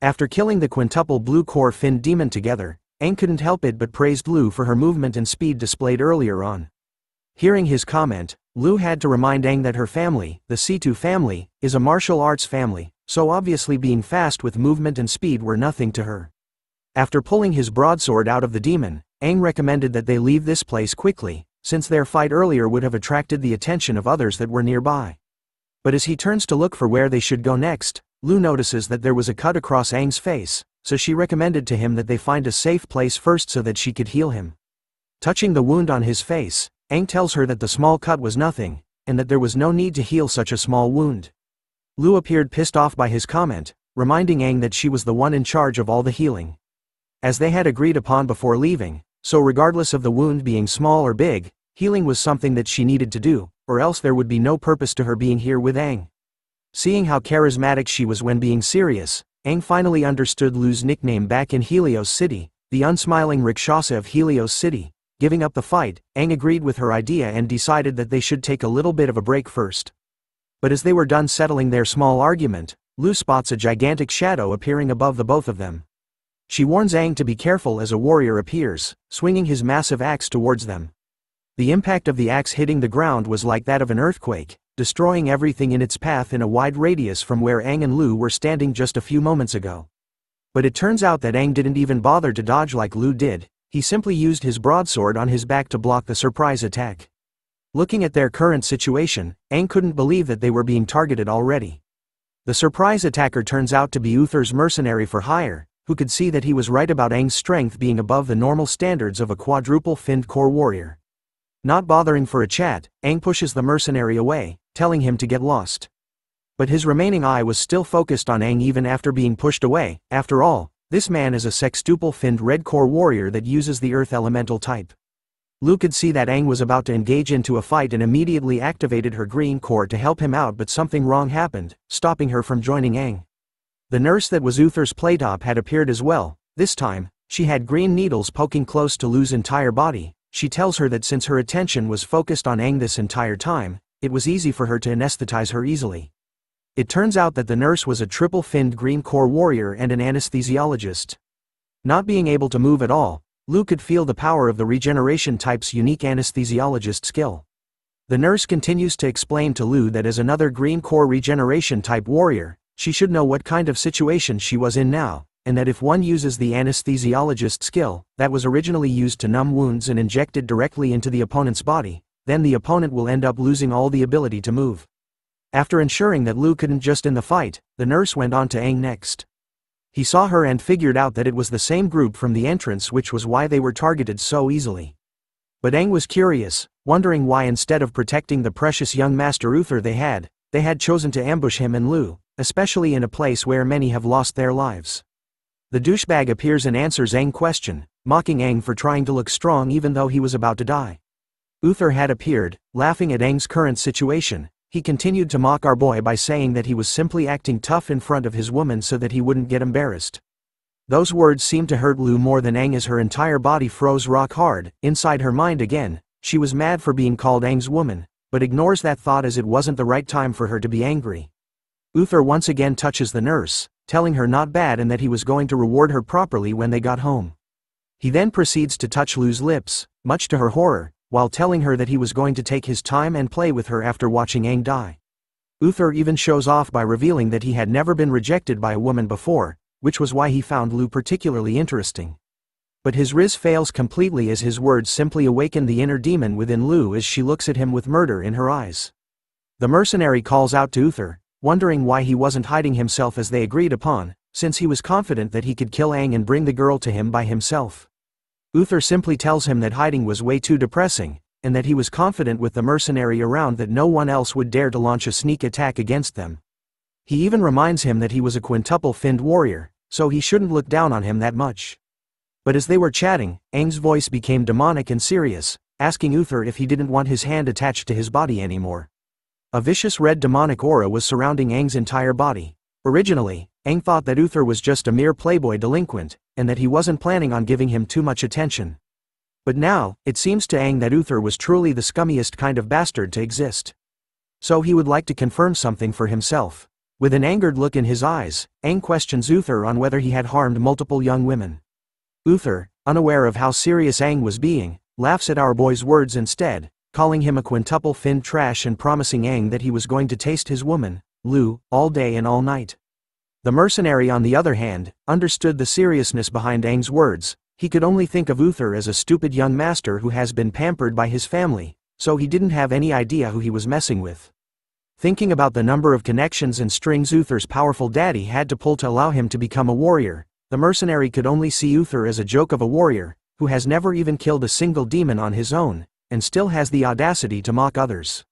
After killing the quintuple blue core finned demon together, Aang couldn't help it but praised Lu for her movement and speed displayed earlier on. Hearing his comment, Lu had to remind Aang that her family, the C2 family, is a martial arts family, so obviously being fast with movement and speed were nothing to her. After pulling his broadsword out of the demon, Aang recommended that they leave this place quickly, since their fight earlier would have attracted the attention of others that were nearby. But as he turns to look for where they should go next, Lu notices that there was a cut across Aang's face, so she recommended to him that they find a safe place first so that she could heal him. Touching the wound on his face, Aang tells her that the small cut was nothing, and that there was no need to heal such a small wound. Lu appeared pissed off by his comment, reminding Aang that she was the one in charge of all the healing. As they had agreed upon before leaving, so regardless of the wound being small or big, healing was something that she needed to do, or else there would be no purpose to her being here with Aang. Seeing how charismatic she was when being serious, Aang finally understood Lu's nickname back in Helios City, the unsmiling Rakshasa of Helios City. Giving up the fight, Aang agreed with her idea and decided that they should take a little bit of a break first. But as they were done settling their small argument, Lu spots a gigantic shadow appearing above the both of them. She warns Aang to be careful as a warrior appears, swinging his massive axe towards them. The impact of the axe hitting the ground was like that of an earthquake, destroying everything in its path in a wide radius from where Aang and Lu were standing just a few moments ago. But it turns out that Aang didn't even bother to dodge like Lu did. He simply used his broadsword on his back to block the surprise attack. Looking at their current situation, Aang couldn't believe that they were being targeted already. The surprise attacker turns out to be Uther's mercenary for hire, who could see that he was right about Aang's strength being above the normal standards of a quadruple finned core warrior. Not bothering for a chat, Aang pushes the mercenary away, telling him to get lost. But his remaining eye was still focused on Aang even after being pushed away. After all, this man is a sextuple finned red core warrior that uses the earth elemental type. Lu could see that Aang was about to engage into a fight and immediately activated her green core to help him out, but something wrong happened, stopping her from joining Aang. The nurse that was Uther's playtop had appeared as well. This time, she had green needles poking close to Lu's entire body. She tells her that since her attention was focused on Aang this entire time, it was easy for her to anesthetize her easily. It turns out that the nurse was a triple-finned green core warrior and an anesthesiologist. Not being able to move at all, Lu could feel the power of the regeneration type's unique anesthesiologist skill. The nurse continues to explain to Lu that as another green core regeneration type warrior, she should know what kind of situation she was in now, and that if one uses the anesthesiologist skill, that was originally used to numb wounds and injected directly into the opponent's body, then the opponent will end up losing all the ability to move. After ensuring that Lu couldn't just in the fight, the nurse went on to Aang next. He saw her and figured out that it was the same group from the entrance, which was why they were targeted so easily. But Aang was curious, wondering why instead of protecting the precious young Master Uther they had chosen to ambush him and Lu, especially in a place where many have lost their lives. The douchebag appears and answers Aang's question, mocking Aang for trying to look strong even though he was about to die. Uther had appeared, laughing at Aang's current situation. He continued to mock our boy by saying that he was simply acting tough in front of his woman so that he wouldn't get embarrassed. Those words seemed to hurt Lu more than Aang as her entire body froze rock hard. Inside her mind again, she was mad for being called Aang's woman, but ignores that thought as it wasn't the right time for her to be angry. Uther once again touches the nurse, telling her not bad and that he was going to reward her properly when they got home. He then proceeds to touch Lu's lips, much to her horror, while telling her that he was going to take his time and play with her after watching Aang die. Uther even shows off by revealing that he had never been rejected by a woman before, which was why he found Lu particularly interesting. But his riz fails completely as his words simply awaken the inner demon within Lu as she looks at him with murder in her eyes. The mercenary calls out to Uther, wondering why he wasn't hiding himself as they agreed upon, since he was confident that he could kill Aang and bring the girl to him by himself. Uther simply tells him that hiding was way too depressing, and that he was confident with the mercenary around that no one else would dare to launch a sneak attack against them. He even reminds him that he was a quintuple-finned warrior, so he shouldn't look down on him that much. But as they were chatting, Aang's voice became demonic and serious, asking Uther if he didn't want his hand attached to his body anymore. A vicious red demonic aura was surrounding Aang's entire body. Originally, Aang thought that Uther was just a mere playboy delinquent, and that he wasn't planning on giving him too much attention. But now, it seems to Aang that Uther was truly the scummiest kind of bastard to exist. So he would like to confirm something for himself. With an angered look in his eyes, Aang questions Uther on whether he had harmed multiple young women. Uther, unaware of how serious Aang was being, laughs at our boy's words instead, calling him a quintuple-finned trash and promising Aang that he was going to taste his woman, Lu, all day and all night. The mercenary on the other hand, understood the seriousness behind Aang's words. He could only think of Uther as a stupid young master who has been pampered by his family, so he didn't have any idea who he was messing with. Thinking about the number of connections and strings Uther's powerful daddy had to pull to allow him to become a warrior, the mercenary could only see Uther as a joke of a warrior, who has never even killed a single demon on his own, and still has the audacity to mock others.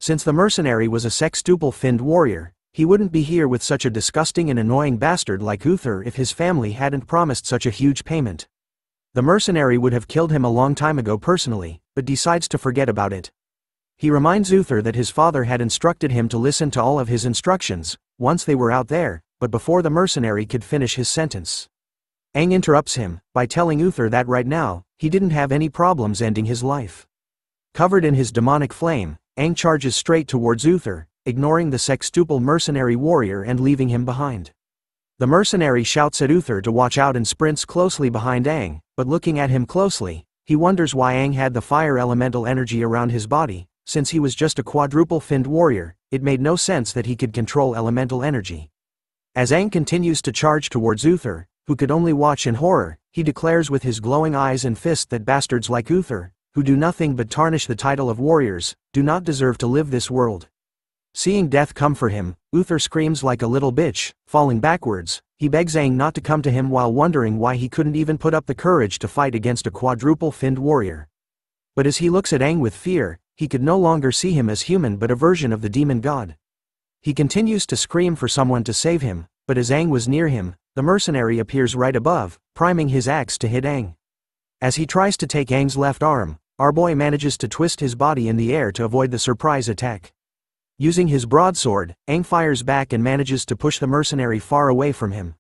Since the mercenary was a sextuple-finned warrior, he wouldn't be here with such a disgusting and annoying bastard like Uther if his family hadn't promised such a huge payment. The mercenary would have killed him a long time ago personally, but decides to forget about it. He reminds Uther that his father had instructed him to listen to all of his instructions, once they were out there, but before the mercenary could finish his sentence. Aang interrupts him, by telling Uther that right now, he didn't have any problems ending his life. Covered in his demonic flame, Aang charges straight towards Uther, ignoring the sextuple mercenary warrior and leaving him behind. The mercenary shouts at Uther to watch out and sprints closely behind Aang, but looking at him closely, he wonders why Aang had the fire elemental energy around his body. Since he was just a quadruple-finned warrior, it made no sense that he could control elemental energy. As Aang continues to charge towards Uther, who could only watch in horror, he declares with his glowing eyes and fist that bastards like Uther, who do nothing but tarnish the title of warriors, do not deserve to live this world. Seeing death come for him, Uther screams like a little bitch, falling backwards. He begs Aang not to come to him while wondering why he couldn't even put up the courage to fight against a quadruple-finned warrior. But as he looks at Aang with fear, he could no longer see him as human but a version of the demon god. He continues to scream for someone to save him, but as Aang was near him, the mercenary appears right above, priming his axe to hit Aang. As he tries to take Aang's left arm, our boy manages to twist his body in the air to avoid the surprise attack. Using his broadsword, Aang fires back and manages to push the mercenary far away from him.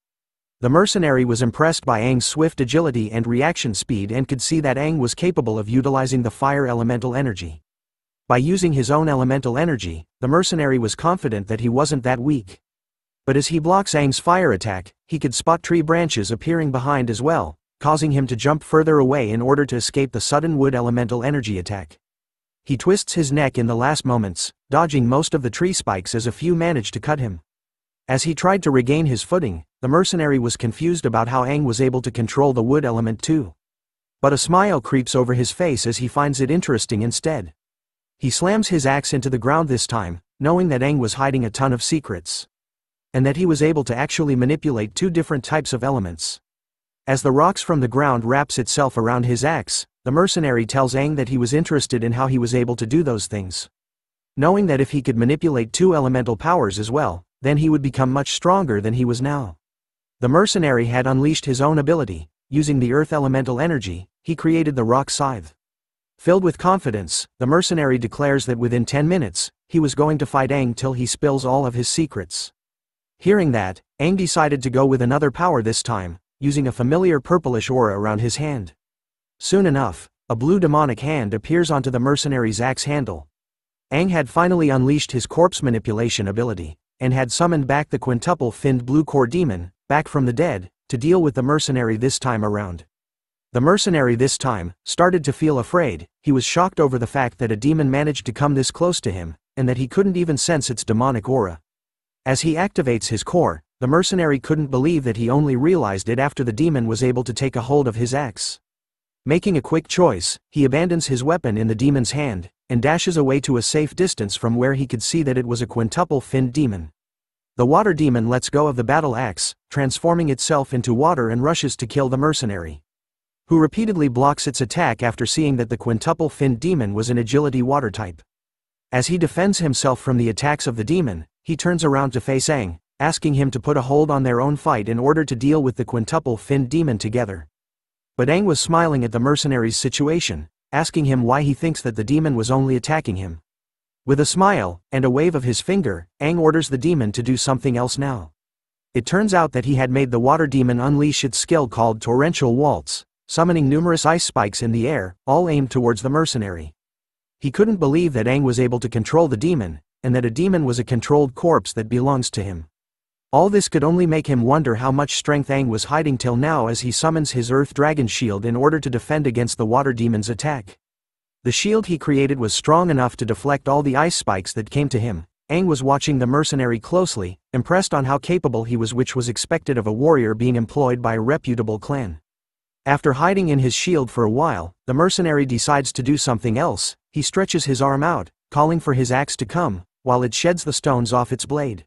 The mercenary was impressed by Aang's swift agility and reaction speed and could see that Aang was capable of utilizing the fire elemental energy. By using his own elemental energy, the mercenary was confident that he wasn't that weak. But as he blocks Aang's fire attack, he could spot tree branches appearing behind as well, causing him to jump further away in order to escape the sudden wood elemental energy attack. He twists his neck in the last moments, dodging most of the tree spikes as a few managed to cut him. As he tried to regain his footing, the mercenary was confused about how Aang was able to control the wood element too. But a smile creeps over his face as he finds it interesting instead. He slams his axe into the ground this time, knowing that Aang was hiding a ton of secrets. And that he was able to actually manipulate two different types of elements. As the rocks from the ground wraps itself around his axe, the mercenary tells Aang that he was interested in how he was able to do those things. Knowing that if he could manipulate two elemental powers as well, then he would become much stronger than he was now. The mercenary had unleashed his own ability. Using the earth elemental energy, he created the rock scythe. Filled with confidence, the mercenary declares that within 10 minutes, he was going to fight Aang till he spills all of his secrets. Hearing that, Aang decided to go with another power this time, using a familiar purplish aura around his hand. Soon enough, a blue demonic hand appears onto the mercenary's axe handle. Aang had finally unleashed his corpse manipulation ability, and had summoned back the quintuple-finned blue core demon, back from the dead, to deal with the mercenary this time around. The mercenary this time started to feel afraid. He was shocked over the fact that a demon managed to come this close to him, and that he couldn't even sense its demonic aura. As he activates his core, the mercenary couldn't believe that he only realized it after the demon was able to take a hold of his axe. Making a quick choice, he abandons his weapon in the demon's hand, and dashes away to a safe distance from where he could see that it was a quintuple-finned demon. The water demon lets go of the battle axe, transforming itself into water and rushes to kill the mercenary, who repeatedly blocks its attack after seeing that the quintuple-finned demon was an agility water type. As he defends himself from the attacks of the demon, he turns around to face Aang, asking him to put a hold on their own fight in order to deal with the quintuple-finned demon together. But Aang was smiling at the mercenary's situation, asking him why he thinks that the demon was only attacking him. With a smile, and a wave of his finger, Aang orders the demon to do something else now. It turns out that he had made the water demon unleash its skill called Torrential Waltz, summoning numerous ice spikes in the air, all aimed towards the mercenary. He couldn't believe that Aang was able to control the demon, and that a demon was a controlled corpse that belongs to him. All this could only make him wonder how much strength Aang was hiding till now as he summons his Earth Dragon shield in order to defend against the water demon's attack. The shield he created was strong enough to deflect all the ice spikes that came to him. Aang was watching the mercenary closely, impressed on how capable he was, which was expected of a warrior being employed by a reputable clan. After hiding in his shield for a while, the mercenary decides to do something else. He stretches his arm out, calling for his axe to come, while it sheds the stones off its blade.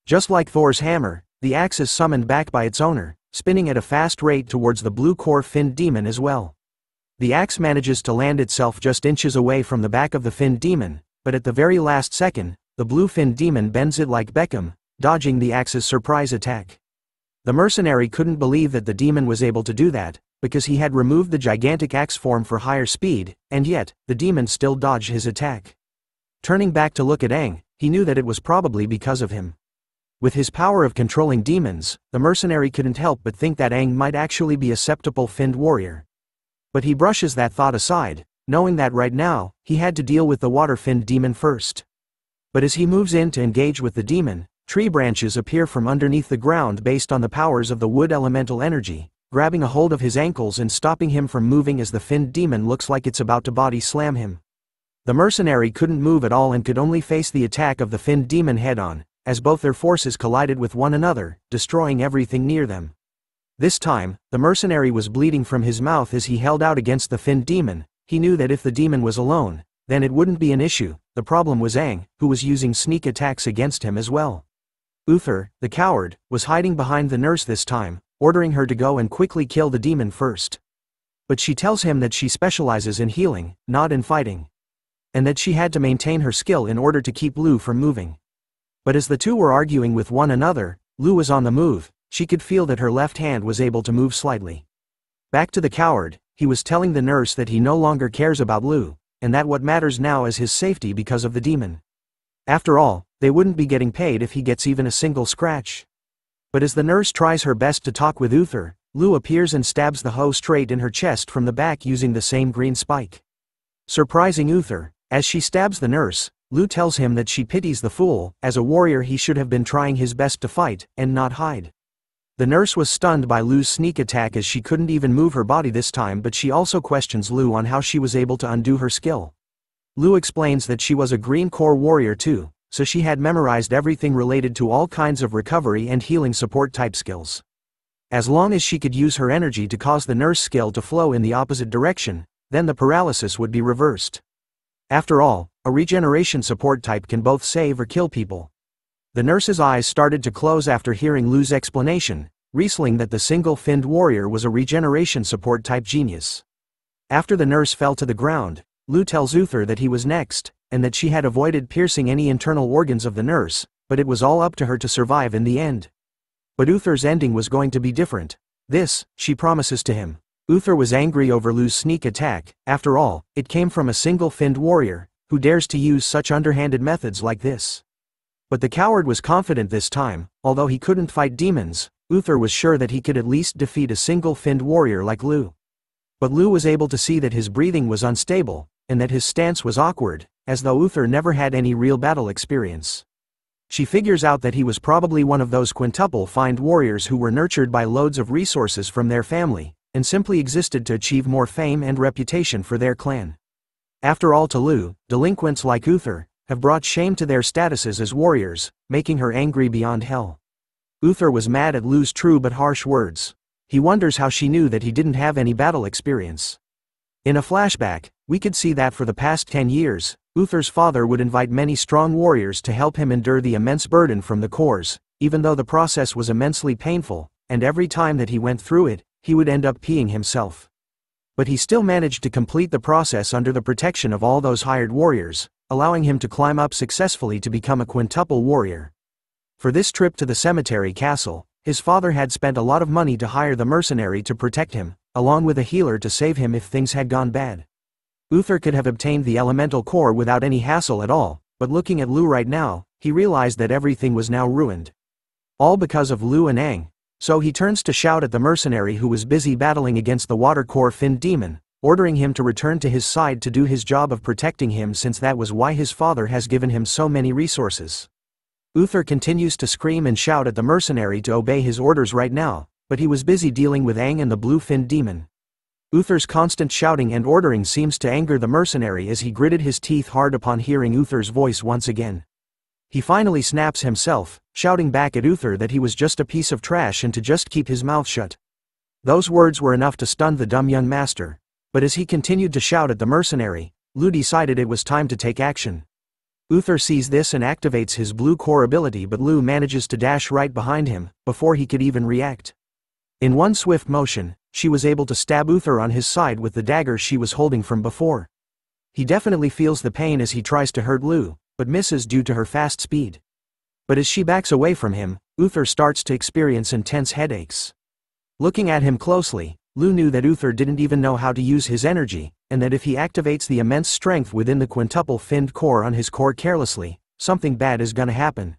Just like Thor's hammer, the axe is summoned back by its owner, spinning at a fast rate towards the blue core finned demon as well. The axe manages to land itself just inches away from the back of the finned demon, but at the very last second, the blue finned demon bends it like Beckham, dodging the axe's surprise attack. The mercenary couldn't believe that the demon was able to do that, because he had removed the gigantic axe form for higher speed, and yet, the demon still dodged his attack. Turning back to look at Aang, he knew that it was probably because of him. With his power of controlling demons, the mercenary couldn't help but think that Aang might actually be a septuple finned warrior. But he brushes that thought aside, knowing that right now, he had to deal with the water-finned demon first. But as he moves in to engage with the demon, tree branches appear from underneath the ground based on the powers of the wood elemental energy, grabbing a hold of his ankles and stopping him from moving as the finned demon looks like it's about to body slam him. The mercenary couldn't move at all and could only face the attack of the finned demon head-on, as both their forces collided with one another, destroying everything near them. This time, the mercenary was bleeding from his mouth as he held out against the finned demon. He knew that if the demon was alone, then it wouldn't be an issue. The problem was Aang, who was using sneak attacks against him as well. Uther, the coward, was hiding behind the nurse this time, ordering her to go and quickly kill the demon first. But she tells him that she specializes in healing, not in fighting. And that she had to maintain her skill in order to keep Lu from moving. But as the two were arguing with one another, Lu was on the move. She could feel that her left hand was able to move slightly. Back to the coward, he was telling the nurse that he no longer cares about Lu, and that what matters now is his safety because of the demon. After all, they wouldn't be getting paid if he gets even a single scratch. But as the nurse tries her best to talk with Uther, Lu appears and stabs the hoe straight in her chest from the back using the same green spike. Surprising Uther, as she stabs the nurse, Lu tells him that she pities the fool. As a warrior he should have been trying his best to fight, and not hide. The nurse was stunned by Lu's sneak attack as she couldn't even move her body this time, but she also questions Lu on how she was able to undo her skill. Lu explains that she was a green core warrior too, so she had memorized everything related to all kinds of recovery and healing support type skills. As long as she could use her energy to cause the nurse skill to flow in the opposite direction, then the paralysis would be reversed. After all, a regeneration support type can both save or kill people. The nurse's eyes started to close after hearing Lu's explanation, revealing that the single-finned warrior was a regeneration support type genius. After the nurse fell to the ground, Lu tells Uther that he was next, and that she had avoided piercing any internal organs of the nurse, but it was all up to her to survive in the end. But Uther's ending was going to be different. This, she promises to him. Uther was angry over Lu's sneak attack. After all, it came from a single-finned warrior, who dares to use such underhanded methods like this. But the coward was confident this time. Although he couldn't fight demons, Uther was sure that he could at least defeat a single-finned warrior like Lu. But Lu was able to see that his breathing was unstable, and that his stance was awkward, as though Uther never had any real battle experience. She figures out that he was probably one of those quintuple-finned warriors who were nurtured by loads of resources from their family, and simply existed to achieve more fame and reputation for their clan. After all, to Lu, delinquents like Uther have brought shame to their statuses as warriors, making her angry beyond hell. Uther was mad at Lu's true but harsh words. He wonders how she knew that he didn't have any battle experience. In a flashback, we could see that for the past 10 years, Uther's father would invite many strong warriors to help him endure the immense burden from the cores, even though the process was immensely painful, and every time that he went through it, he would end up peeing himself. But he still managed to complete the process under the protection of all those hired warriors, allowing him to climb up successfully to become a quintuple warrior. For this trip to the cemetery castle, his father had spent a lot of money to hire the mercenary to protect him, along with a healer to save him if things had gone bad. Uther could have obtained the elemental core without any hassle at all, but looking at Lu right now, he realized that everything was now ruined. All because of Lu and Aang. So he turns to shout at the mercenary who was busy battling against the water core finned demon, ordering him to return to his side to do his job of protecting him, since that was why his father has given him so many resources. Uther continues to scream and shout at the mercenary to obey his orders right now, but he was busy dealing with Aang and the blue-finned demon. Uther's constant shouting and ordering seems to anger the mercenary as he gritted his teeth hard upon hearing Uther's voice once again. He finally snaps himself, shouting back at Uther that he was just a piece of trash and to just keep his mouth shut. Those words were enough to stun the dumb young master, but as he continued to shout at the mercenary, Lu decided it was time to take action. Uther sees this and activates his blue core ability, but Lu manages to dash right behind him, before he could even react. In one swift motion, she was able to stab Uther on his side with the dagger she was holding from before. He definitely feels the pain as he tries to hurt Lu, but misses due to her fast speed. But as she backs away from him, Uther starts to experience intense headaches. Looking at him closely, Lu knew that Uther didn't even know how to use his energy, and that if he activates the immense strength within the quintuple finned core on his core carelessly, something bad is gonna happen.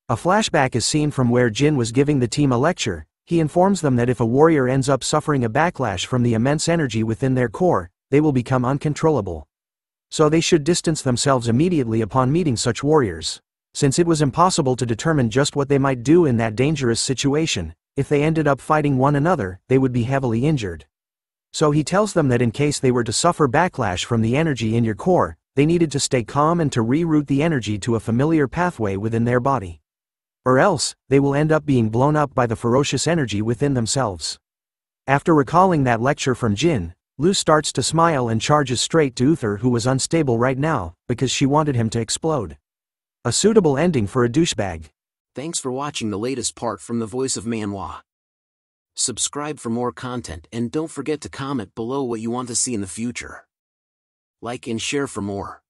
A flashback is seen from where Jin was giving the team a lecture. He informs them that if a warrior ends up suffering a backlash from the immense energy within their core, they will become uncontrollable. So they should distance themselves immediately upon meeting such warriors. Since it was impossible to determine just what they might do in that dangerous situation, if they ended up fighting one another, they would be heavily injured. So he tells them that in case they were to suffer backlash from the energy in your core, they needed to stay calm and to reroute the energy to a familiar pathway within their body. Or else, they will end up being blown up by the ferocious energy within themselves. After recalling that lecture from Jin, Lu starts to smile and charges straight to Uther, who was unstable right now, because she wanted him to explode. A suitable ending for a douchebag. Thanks for watching the latest part from the voice of Manhwa. Subscribe for more content and don't forget to comment below what you want to see in the future. Like and share for more.